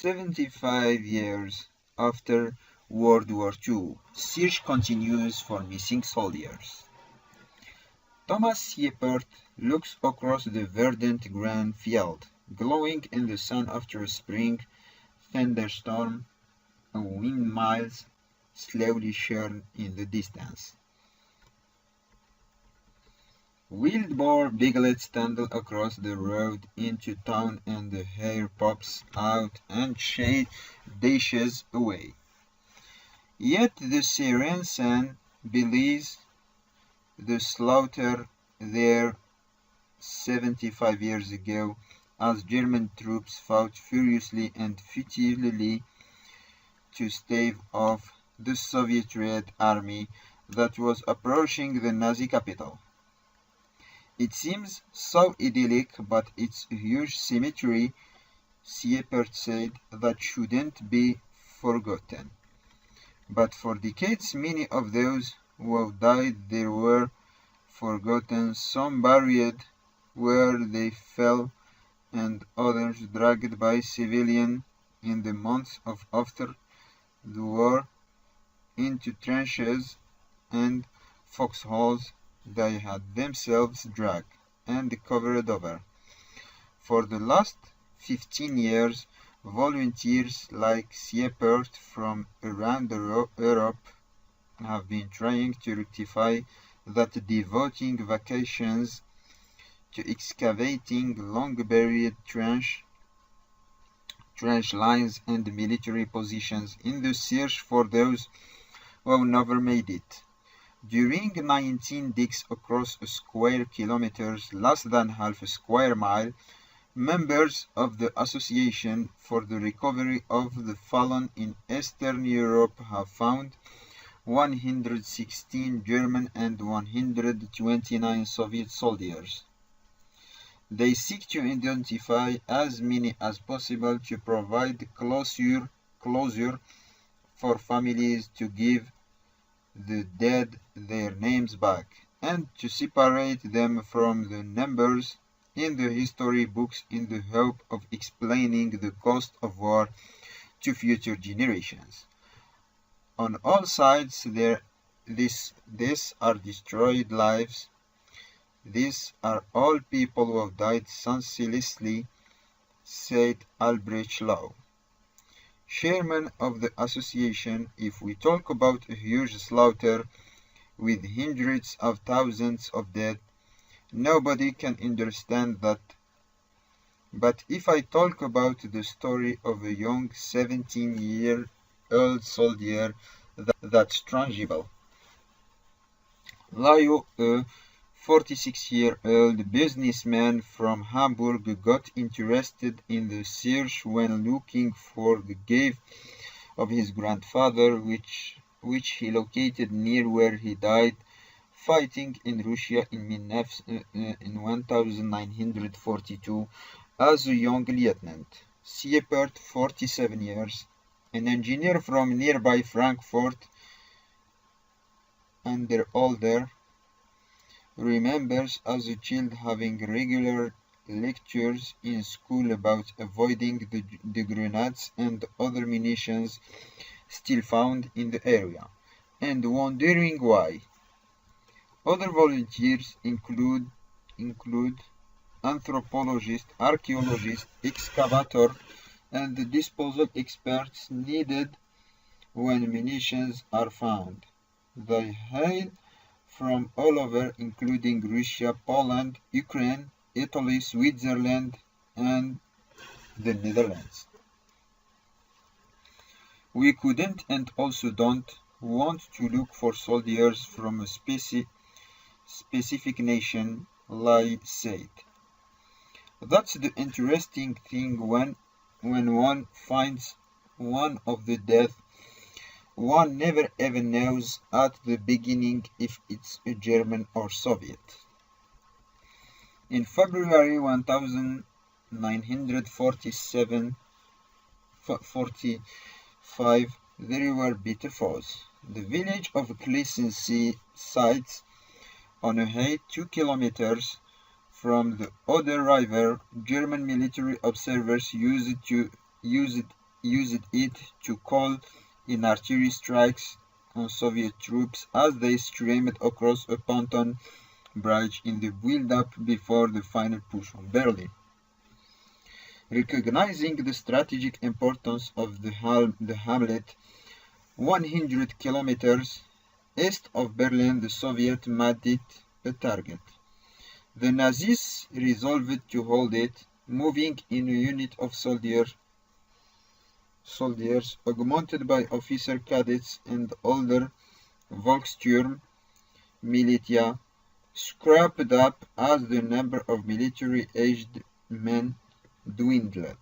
75 years after World War II, search continues for missing soldiers. Thomas Shepard looks across the verdant grain field, glowing in the sun after a spring thunderstorm, and windmills slowly churn in the distance. Wild boar piglets trundle across the road into town, and the hare pops out and dashes away. Yet the serene sun belies the slaughter there 75 years ago, as German troops fought furiously and futilely to stave off the Soviet Red Army that was approaching the Nazi capital. It seems so idyllic, but it's a huge cemetery, Shepard said, that shouldn't be forgotten. But for decades, many of those who have died there were forgotten, some buried where they fell, and others dragged by civilians in the months after the war into trenches and foxholes they had themselves dug and covered over. For the last 15 years, volunteers like Shepard from around Europe have been trying to rectify that, devoting vacations to excavating long-buried trench lines and military positions in the search for those who have never made it. During 19 digs across a square kilometer, less than half a square mile, members of the Association for the Recovery of the Fallen in Eastern Europe have found 116 German and 129 Soviet soldiers. They seek to identify as many as possible to provide closure for families, to give the dead their names back, and to separate them from the numbers in the history books in the hope of explaining the cost of war to future generations. On all sides, these are destroyed lives. These are all people who have died senselessly, said Albrecht Lau, chairman of the association. If we talk about a huge slaughter with hundreds of thousands of dead, nobody can understand that. But if I talk about the story of a young 17-year-old soldier, that's tangible. Lau, a 46-year-old businessman from Hamburg, got interested in the search when looking for the grave of his grandfather, which he located near where he died fighting in Russia in 1942 as a young lieutenant. Shepard, 47 years, an engineer from nearby Frankfurt an der Oder, remembers as a child having regular lectures in school about avoiding the grenades and other munitions still found in the area, and wondering why. Other volunteers include anthropologists, archaeologists, excavators, and disposal experts needed when munitions are found. They hail from all over, including Russia, Poland, Ukraine, Italy, Switzerland, and the Netherlands. We couldn't and also don't want to look for soldiers from a specific nation, Lai said. That's the interesting thing when one finds one of the dead, one never ever knows at the beginning if it's a German or Soviet. In February 1945, there were bitter foes. The village of Klissensee sites on a height 2 kilometers from the Oder River, German military observers used used it to call in artillery strikes on Soviet troops as they streamed across a pontoon bridge in the build-up before the final push on Berlin. Recognizing the strategic importance of the hamlet, 100 kilometers east of Berlin, the Soviets made it a target. The Nazis resolved to hold it, moving in a unit of soldiers augmented by officer cadets and older Volkssturm militia, scrapped up as the number of military-aged men dwindled.